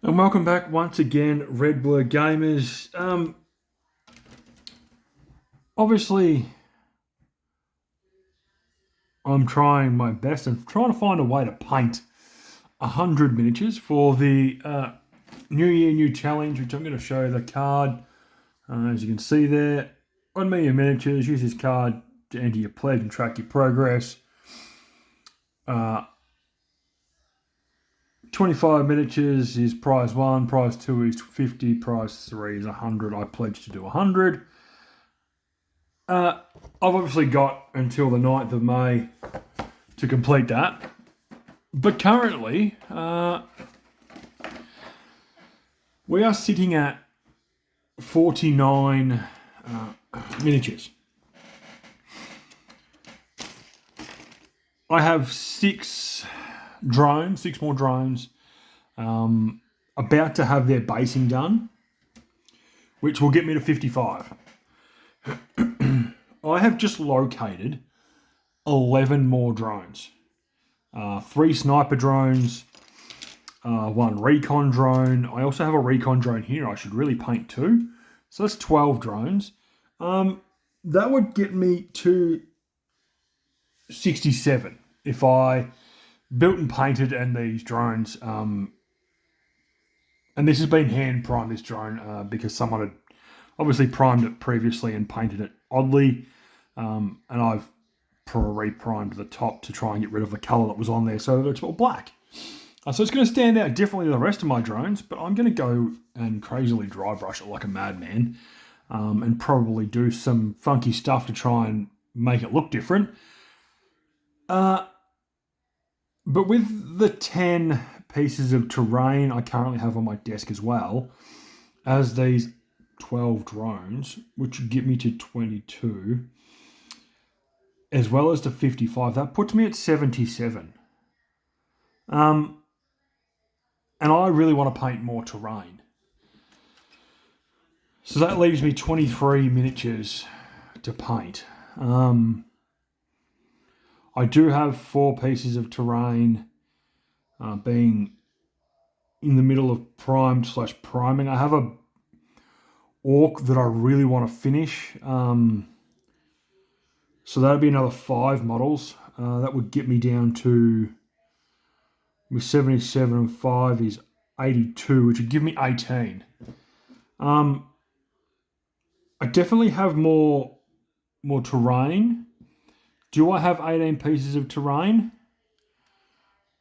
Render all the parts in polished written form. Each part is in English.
And welcome back once again, reblurr gamers. Obviously, I'm trying my best and trying to find a way to paint 100 miniatures for the New Year, New Challenge, which I'm going to show you the card. As you can see there, on Me Your Miniatures, use this card to enter your pledge and track your progress. 25 miniatures is prize 1, prize 2 is 50, prize 3 is 100. I pledge to do 100. I've obviously got until the 9th of May to complete that. But currently, we are sitting at 49 miniatures. I have six more drones, about to have their basing done, which will get me to 55. I have just located 11 more drones. 3 sniper drones, 1 recon drone. I also have a recon drone here. I should really paint 2. So that's 12 drones. That would get me to 67 if I built and painted and these drones. And this has been hand primed, this drone, because someone had obviously primed it previously and painted it oddly. And I've re-primed the top to try and get rid of the colour that was on there so it's all black. So it's going to stand out differently than the rest of my drones, but I'm going to go and crazily dry brush it like a madman, and probably do some funky stuff to try and make it look different. But with the 10 pieces of terrain I currently have on my desk as well as these 12 drones, which would get me to 22, as well as the 55, that puts me at 77. And I really want to paint more terrain. So that leaves me 23 miniatures to paint. I do have 4 pieces of terrain being in the middle of primed/priming. I have a orc that I really want to finish. So that'd be another 5 models. That would get me down to, with 77 and 5 is 82, which would give me 18. I definitely have more terrain. Do I have 18 pieces of terrain?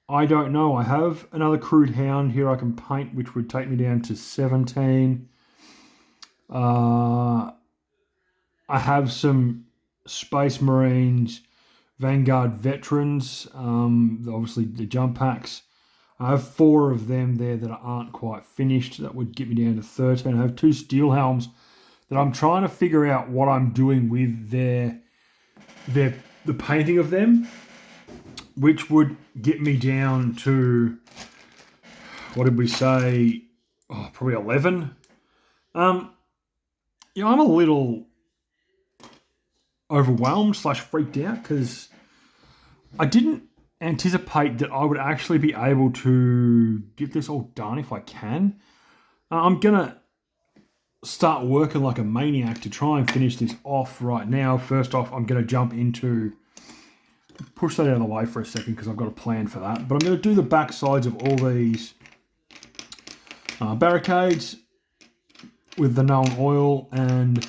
I don't know. I have another kroot hound here I can paint, which would take me down to 17. I have some Space Marines, Vanguard veterans, obviously the jump packs. I have 4 of them there that aren't quite finished. That would get me down to 13. I have 2 steel helms that I'm trying to figure out what I'm doing with the painting of them, which would get me down to, what did we say? Probably 11. I'm a little overwhelmed/freaked out because I didn't anticipate that I would actually be able to get this all done if I can. I'm gonna start working like a maniac to try and finish this off right now. First off, I'm gonna jump into, push that out of the way for a second because I've got a plan for that. But I'm going to do the back sides of all these barricades with the known oil and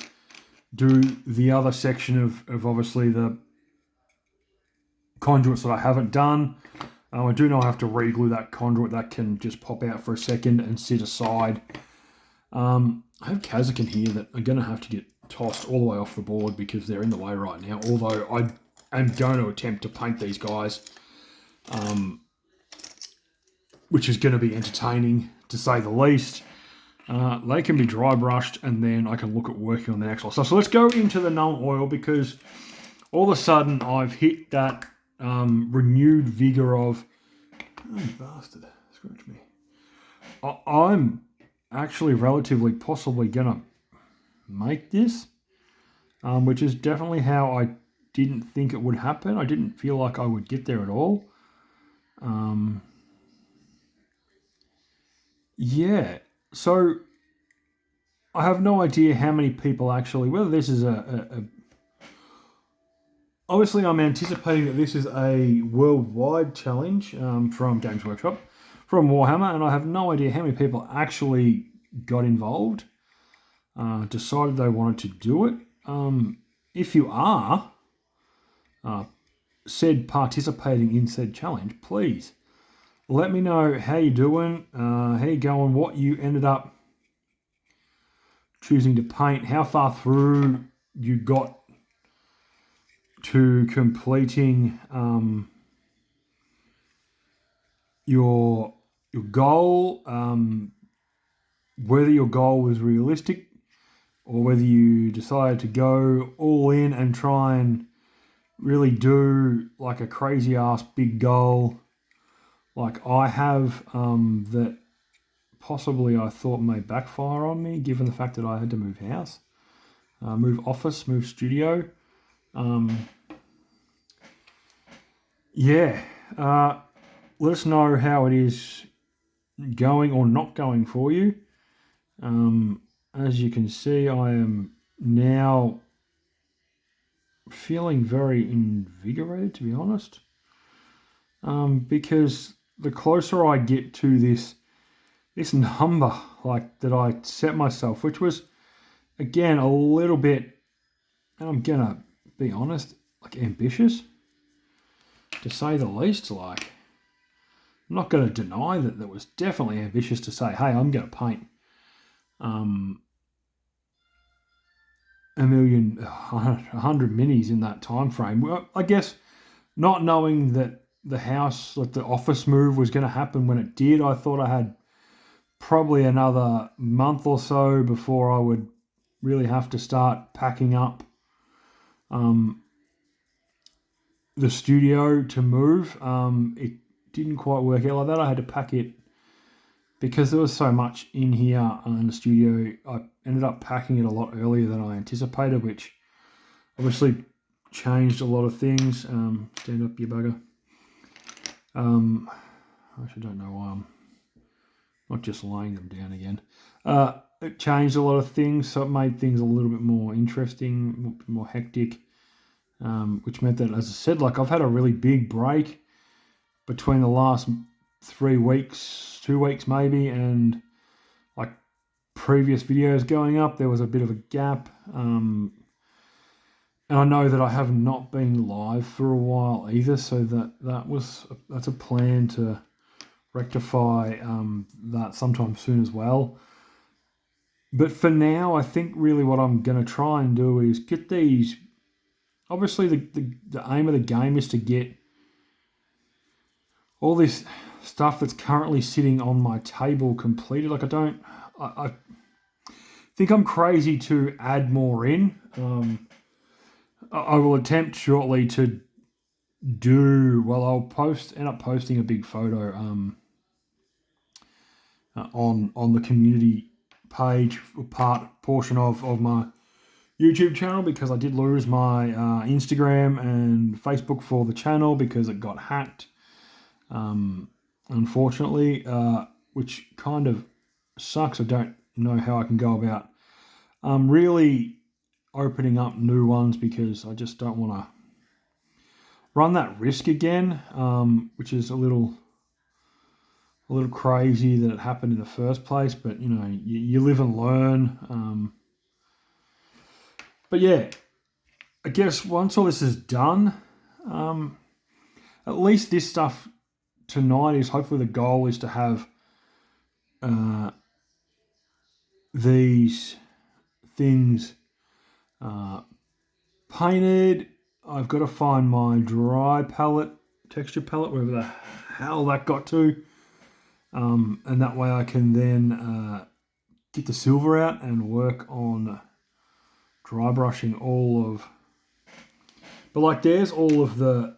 do the other section of obviously the conduits that I haven't done. I do know I have to re-glue that conduit. That can just pop out for a second and sit aside. I have Kazakin here that are going to have to get tossed all the way off the board because they're in the way right now. Although I'm going to attempt to paint these guys, which is going to be entertaining to say the least. They can be dry brushed and then I can look at working on the next one. So let's go into the known oil because all of a sudden I've hit that renewed vigor of, oh, you bastard, scratch me. I'm actually relatively possibly going to make this, which is definitely how I didn't think it would happen. I didn't feel like I would get there at all. yeah, so I have no idea how many people actually, whether this is obviously I'm anticipating that this is a worldwide challenge from Games Workshop, from Warhammer, and I have no idea how many people actually got involved, decided they wanted to do it. If you are said participating in said challenge, please let me know how you're doing, how you going, what you ended up choosing to paint, how far through you got to completing your goal, whether your goal was realistic or whether you decided to go all in and try and really do like a crazy ass big goal like I have, that possibly I thought may backfire on me given the fact that I had to move house, move office, move studio. Yeah, let us know how it is going or not going for you. As you can see, I am now feeling very invigorated, to be honest, because the closer I get to this number like that I set myself, which was again a little bit, and I'm gonna be honest, like ambitious to say the least. Like, I'm not going to deny that was definitely ambitious to say, hey, I'm going to paint a million, 100 minis in that time frame. Well, I guess not knowing that the house, like the office move was going to happen when it did, I thought I had probably another month or so before I would really have to start packing up the studio to move. It didn't quite work out like that. I had to pack it because there was so much in here in the studio. I ended up packing it a lot earlier than I anticipated, which obviously changed a lot of things. Stand up, you bugger. I actually don't know why I'm not just laying them down again. It changed a lot of things, so it made things a little bit more interesting, more hectic, which meant that, as I said, like I've had a really big break between the last 3 weeks, 2 weeks maybe, and like previous videos going up, there was a bit of a gap. And I know that I have not been live for a while either, so that's a plan to rectify that sometime soon as well. But for now, I think really what I'm going to try and do is get these. Obviously, the aim of the game is to get all this stuff that's currently sitting on my table completed. Like I think I'm crazy to add more in. I will attempt shortly to do, well, I'll end up posting a big photo on the community page, portion of my YouTube channel, because I did lose my Instagram and Facebook for the channel because it got hacked, unfortunately, which kind of sucks. I don't know how I can go about really opening up new ones because I just don't want to run that risk again, which is a little crazy that it happened in the first place, but you know, you live and learn. But yeah, I guess once all this is done, at least this stuff tonight is hopefully the goal is to have these things painted. I've got to find my dry palette, texture palette, wherever the hell that got to. And that way I can then get the silver out and work on dry brushing all of. But like, there's all of the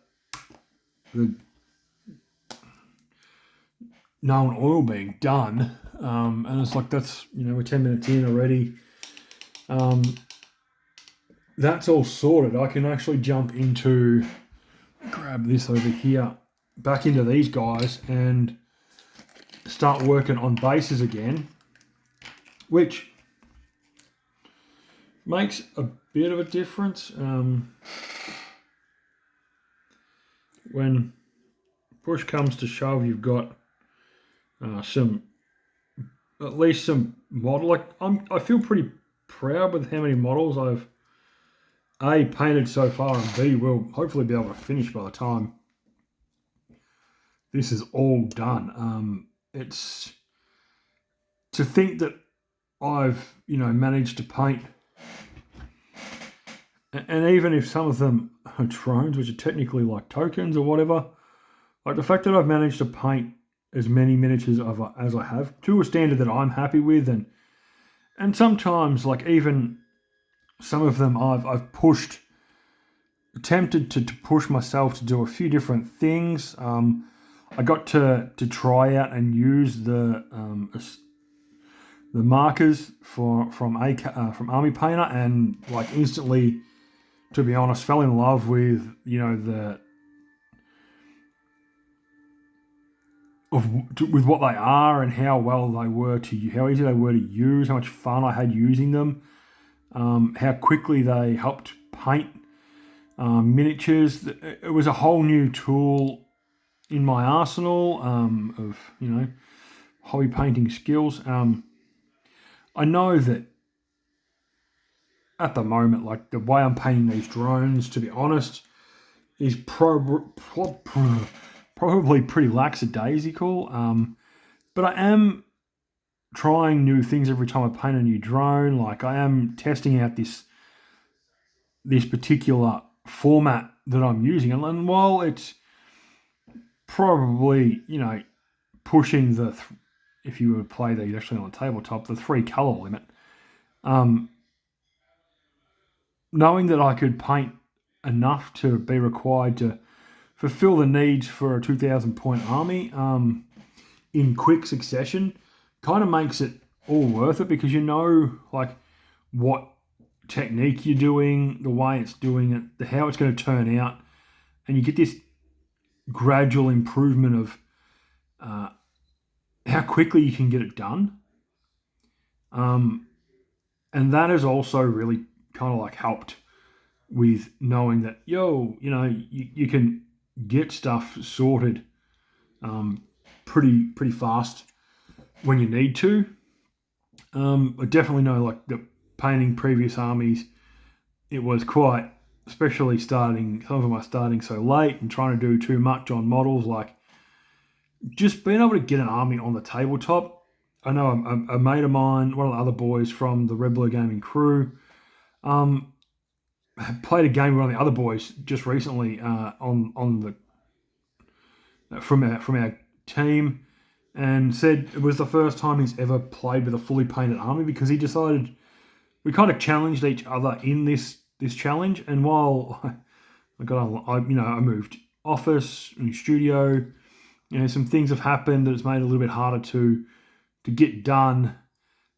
known oil being done, and it's like, that's, you know, we're 10 minutes in already. That's all sorted. I can actually jump into, grab this over here, back into these guys and start working on bases again, which makes a bit of a difference. When push comes to shove, you've got at least some model. Like I feel pretty proud with how many models I've A, painted so far, and B, will hopefully be able to finish by the time this is all done. It's to think that I've managed to paint, and even if some of them are drones, which are technically like tokens or whatever, like the fact that I've managed to paint as many miniatures as I have to a standard that I'm happy with, and sometimes like even some of them I've attempted to push myself to do a few different things. I got to try out and use the markers from Army Painter, and like instantly, to be honest, fell in love with with what they are and how well they were how easy they were to use, how much fun I had using them, how quickly they helped paint miniatures. It was a whole new tool in my arsenal of hobby painting skills. I know that at the moment, like the way I'm painting these drones, to be honest, is probably pretty lackadaisical. But I am trying new things every time I paint a new drone. Like I am testing out this particular format that I'm using, and while it's probably pushing the if you would play these actually on the tabletop, the 3 color limit, knowing that I could paint enough to be required to fulfill the needs for a 2,000 point army in quick succession kind of makes it all worth it, because like what technique you're doing, the way it's doing it, how it's going to turn out, and you get this gradual improvement of how quickly you can get it done. And that has also really kind of like helped with knowing that, you can get stuff sorted pretty fast when you need to. I definitely know, like, the painting previous armies, it was quite, especially some of them are starting so late and trying to do too much on models, like just being able to get an army on the tabletop. I know a mate of mine, one of the other boys from the reblurr gaming crew, played a game with one of the other boys just recently from our team, and said it was the first time he's ever played with a fully painted army, because he decided we kind of challenged each other in this challenge. And while I moved office and studio, some things have happened that it's made it a little bit harder to get done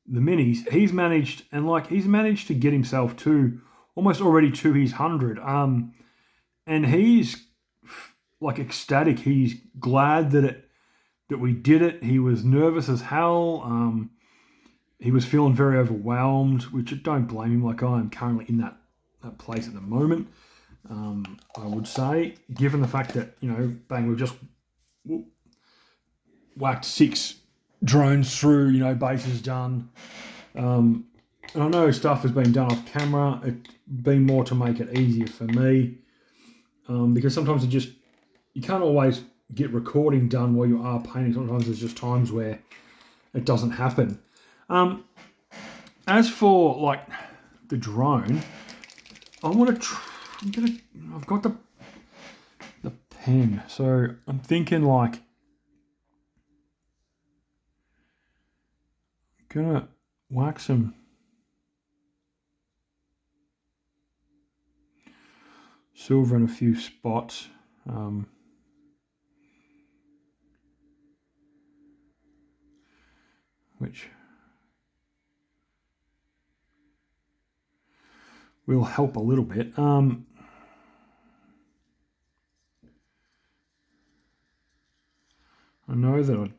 the minis. He's managed to get himself to almost already to his 100. And he's like ecstatic. He's glad that we did it. He was nervous as hell. He was feeling very overwhelmed, which I don't blame him. Like, I am currently in that place at the moment. I would say, given the fact that, bang, we've just whacked 6 drones through, bases done. And I know stuff has been done off camera. It's been more to make it easier for me, because sometimes you can't always get recording done while you are painting. Sometimes there's just times where it doesn't happen. As for like the drone, I've got the pen, so I'm thinking like I'm gonna whack some silver in a few spots. Which will help a little bit. I know that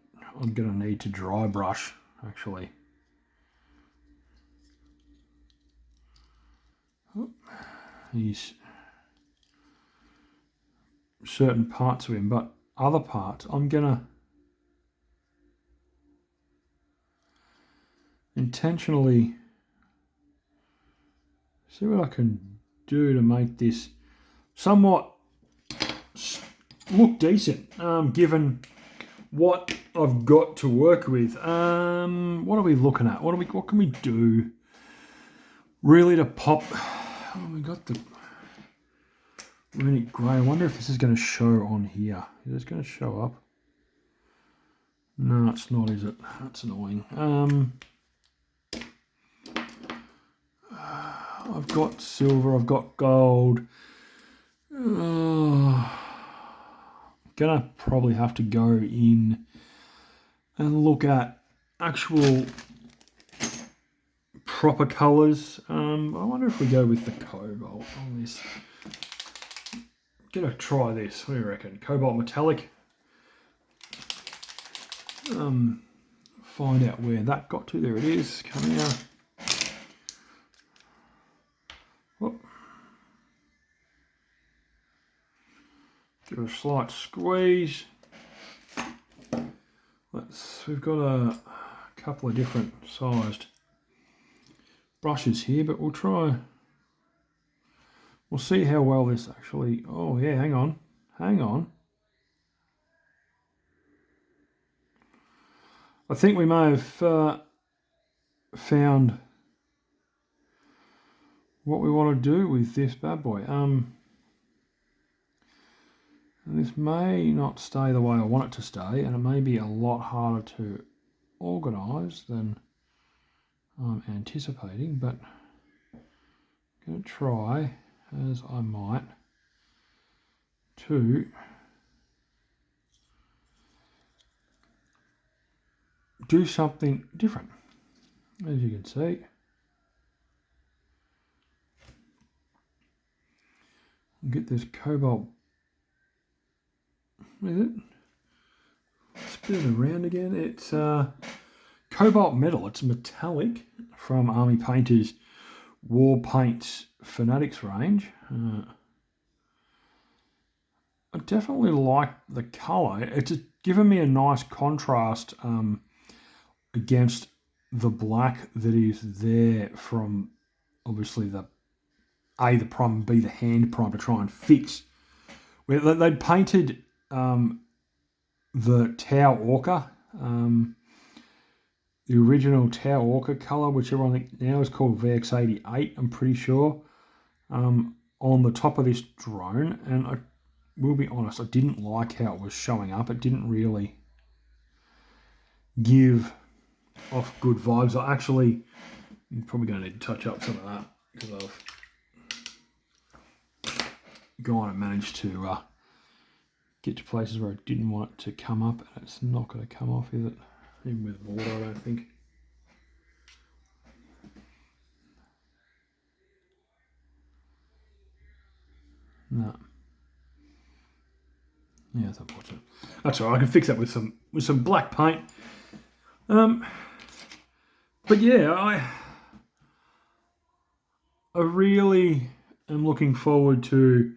I'm going to need to dry brush, actually. These certain parts of him, but other parts I'm going to intentionally see what I can do to make this somewhat look decent, given what I've got to work with. What are we looking at? What can we do really to pop? Oh, we got the runic grey. I wonder if this is going to show on here. Is this going to show up? No, it's not, is it? That's annoying. I've got silver, I've got gold. Gonna probably have to go in and look at actual proper colours. I wonder if we go with the cobalt on this. Gonna try this. What do you reckon? Cobalt metallic. Find out where that got to. There it is. Come out. Whoop. Give it a slight squeeze. We've got a couple of different sized brushes here, but we'll see how well this actually, oh yeah, hang on. I think we may have found what we want to do with this bad boy. And this may not stay the way I want it to stay, and it may be a lot harder to organise than I'm anticipating, but I'm going to try, as I might, to do something different. As you can see, get this cobalt. Is it? Spin it around again. It's cobalt metal. It's metallic from Army Painter's War Paints Fanatics range. I definitely like the colour. It's given me a nice contrast against the black that is there from obviously the A, the prime, and B, the hand prime to try and fix. Where they'd painted the Tau Orca, the original Tau Orca colour, which everyone thinks now is called VX88, I'm pretty sure, on the top of this drone. And I will be honest, I didn't like how it was showing up. It didn't really give off good vibes. I'm probably going to need to touch up some of that because I've gone and managed to get to places where I didn't want it to come up, and it's not going to come off, is it? Even with water, I don't think. No. Yeah, that's unfortunate. That's all right. I can fix that with some black paint. But yeah, I really am looking forward to,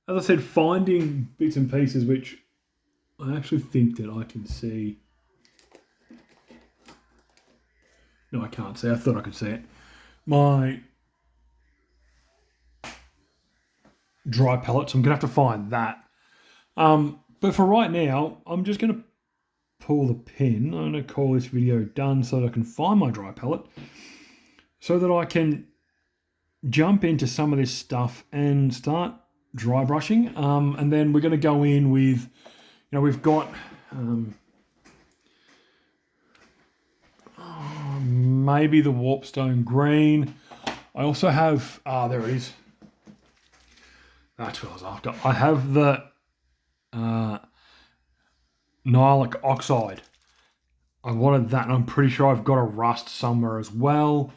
as I said, finding bits and pieces which I actually think that I can see. No, I can't see. I thought I could see it. My dry pellets, I'm going to have to find that. But for right now, I'm just going to pull the pin. I'm going to call this video done so that I can find my dry pellet so that I can jump into some of this stuff and start dry brushing. And then we're going to go in with, we've got maybe the warpstone green. I also have, there it is. That's what I was after. I have the Nihilic oxide. I wanted that, and I'm pretty sure I've got a rust somewhere as well.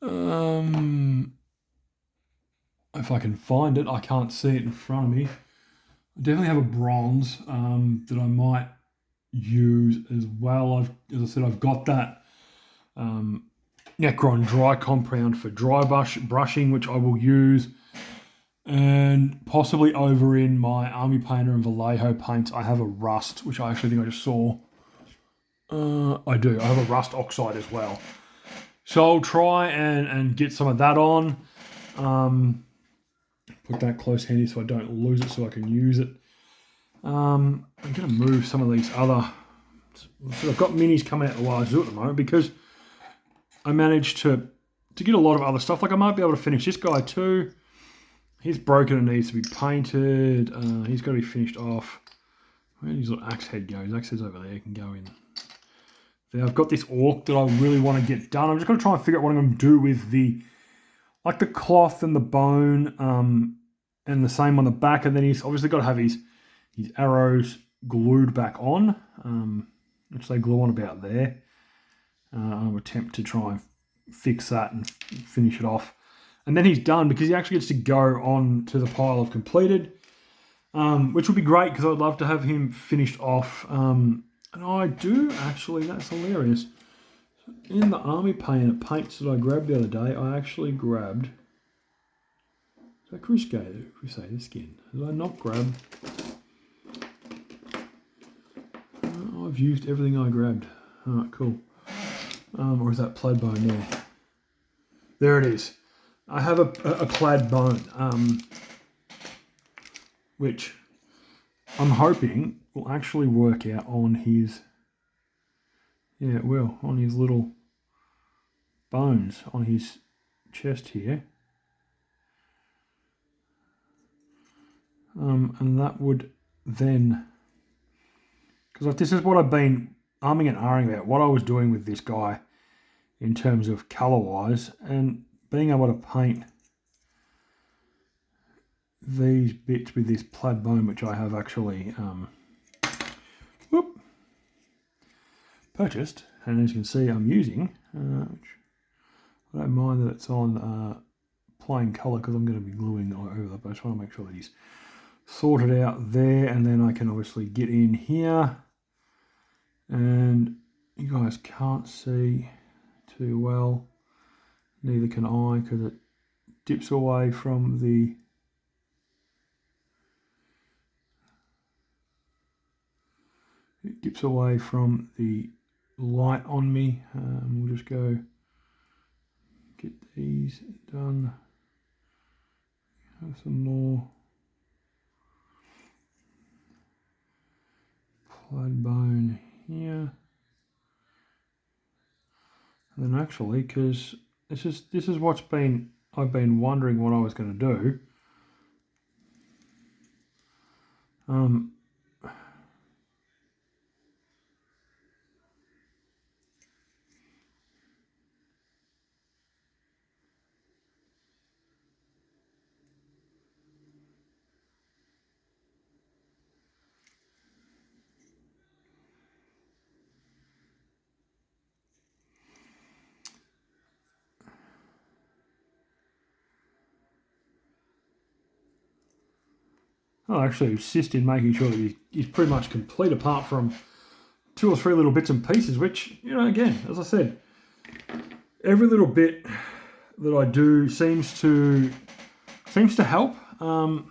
If I can find it, I can't see it in front of me. I definitely have a bronze that I might use as well. As I said, I've got that Necron dry compound for dry brushing, which I will use. And possibly over in my Army Painter and Vallejo paints, I have a rust, which I actually think I just saw. I do. I have a rust oxide as well. So I'll try and get some of that on. Put that close handy so I don't lose it, so I can use it. I'm going to move some of these other... So I've got minis coming out the wazoo at the moment because I managed to get a lot of other stuff. Like I might be able to finish this guy too. He's broken and needs to be painted. He's got to be finished off. Where his little axe head goes? Axe head's over there. Can go in. There, I've got this orc that I really want to get done. I'm just going to try and figure out what I'm going to do with the cloth and the bone, and the same on the back. And then he's obviously got to have his arrows glued back on, which they glue on about there. I'll attempt to try and fix that and finish it off. And then he's done because he actually gets to go on to the pile of completed, which would be great because I'd love to have him finished off. And I do actually, that's hilarious. In the Army Painter paints that I grabbed the other day, I actually grabbed the Crusader skin. Did I not grab? I've used everything I grabbed. Alright, cool. Or is that plaid bone there? There it is. I have a plaid bone, which I'm hoping will actually work out on his, yeah it will, on his little bones on his chest here. And that would then, because this is what I've been arming and ahhing about, what I was doing with this guy in terms of colour wise, and being able to paint these bits with this plaid bone, which I have actually purchased, and as you can see I'm using, which I don't mind that it's on plain colour because I'm going to be gluing over that, but I just want to make sure that he's sorted out there, and then I can obviously get in here, and you guys can't see too well, neither can I because it dips away from the light on me. We'll just go get these done. Have some more plaid bone here, and then actually, because this is what's been, I've been wondering what I was going to do. I'll actually insist in making sure that he's pretty much complete apart from 2 or 3 little bits and pieces, which, you know, again, as I said, every little bit that I do seems to help. Now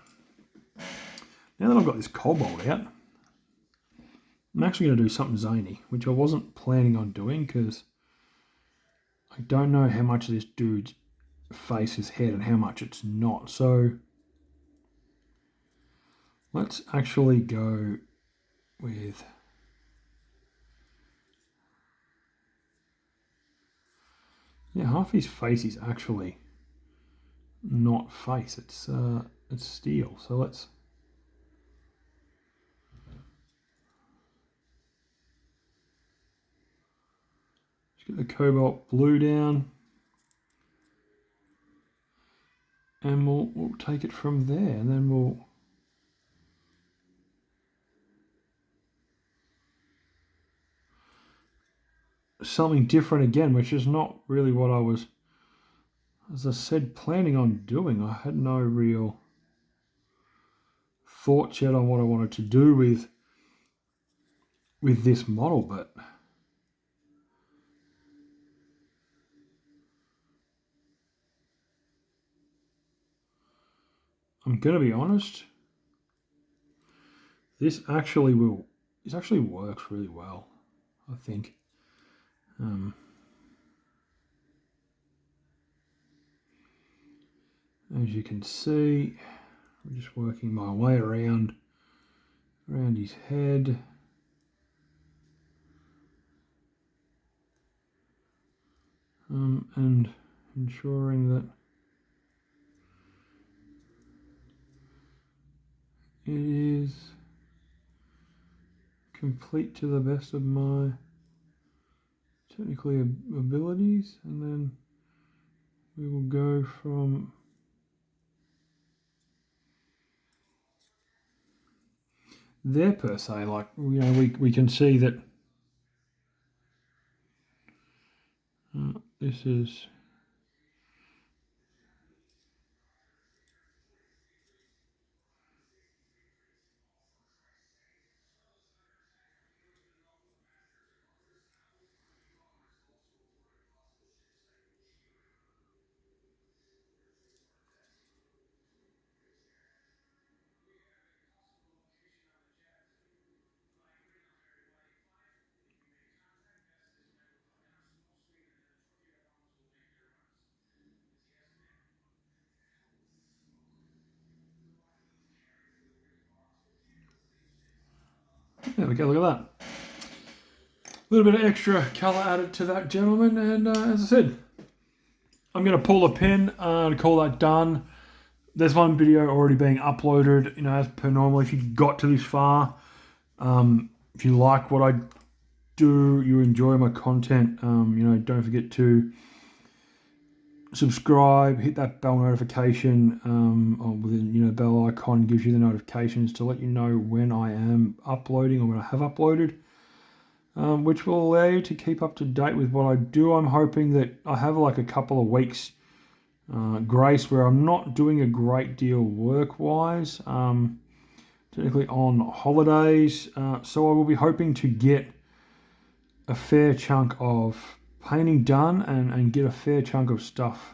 that I've got this cobalt out, I'm actually going to do something zany, which I wasn't planning on doing because I don't know how much of this dude's face is head and how much it's not. So let's actually go with, yeah, half his face is actually not face, it's steel. So let's just get the cobalt blue down, and we'll take it from there, and then we'll something different again, which is not really what I was, as I said, planning on doing. I had no real thoughts yet on what I wanted to do with with this model, but I'm gonna be honest, this actually works really well, I think. As you can see, I'm just working my way around his head. And ensuring that it is complete to the best of my technical abilities, and then we will go from there per se. Like, you know, we can see that this is there we go, look at that. A little bit of extra colour added to that gentleman, and as I said, I'm going to pull a pin to call that done. There's one video already being uploaded, you know, as per normal. If you got to this far, if you like what I do, you enjoy my content, you know, don't forget to subscribe, hit that bell notification, or you know, bell icon gives you the notifications to let you know when I am uploading or when I have uploaded, which will allow you to keep up to date with what I do. I'm hoping that I have like a couple of weeks grace where I'm not doing a great deal work-wise, technically on holidays, so I will be hoping to get a fair chunk of painting done and get a fair chunk of stuff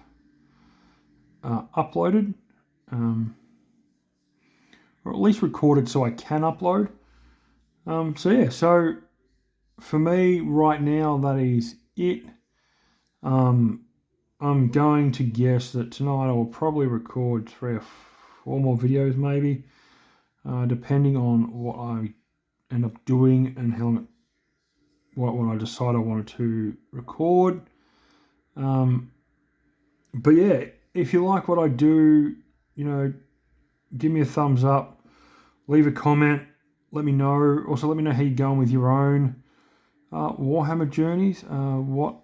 uploaded, or at least recorded so I can upload. So yeah, so for me right now, that is it. I'm going to guess that tonight I will probably record 3 or 4 more videos maybe, depending on what I end up doing and how what I decide I wanted to record. But yeah, if you like what I do, you know, give me a thumbs up, leave a comment, let me know. Also, let me know how you're going with your own Warhammer journeys, or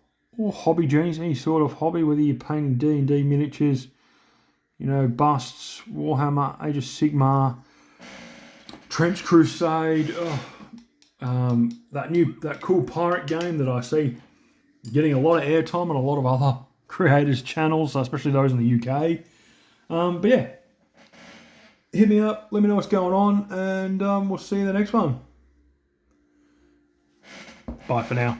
hobby journeys, any sort of hobby, whether you're painting D&D miniatures, you know, busts, Warhammer, Age of Sigmar, Trench Crusade, that cool pirate game that I see getting a lot of airtime on a lot of other creators' channels, especially those in the UK. But yeah, hit me up, let me know what's going on, and we'll see you in the next one. Bye for now.